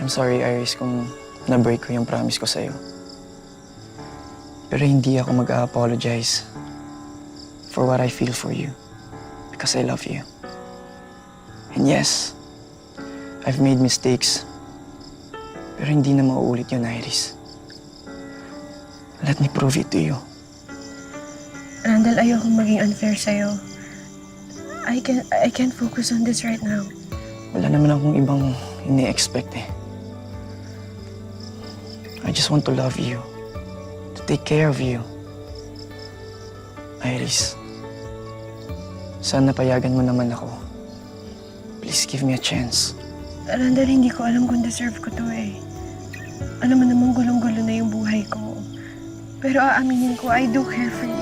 I'm sorry, Iris, kung na-break ko yung promise ko sa'yo. Pero hindi ako mag-a-apologize for what I feel for you because I love you. And yes, I've made mistakes. Pero hindi na mauulit yun, Iris. Let me prove it to you. Randall, ayokong maging unfair sa'yo. I can't focus on this right now. Wala naman akong ibang ini-expect eh. I just want to love you. To take care of you. Iris, sana payagan mo naman ako. Please give me a chance. Randall, hindi ko alam kung deserve ko to eh. Alam mo namang gulong-gulo na yung buhay ko. Pero aaminin ko, I do care for you.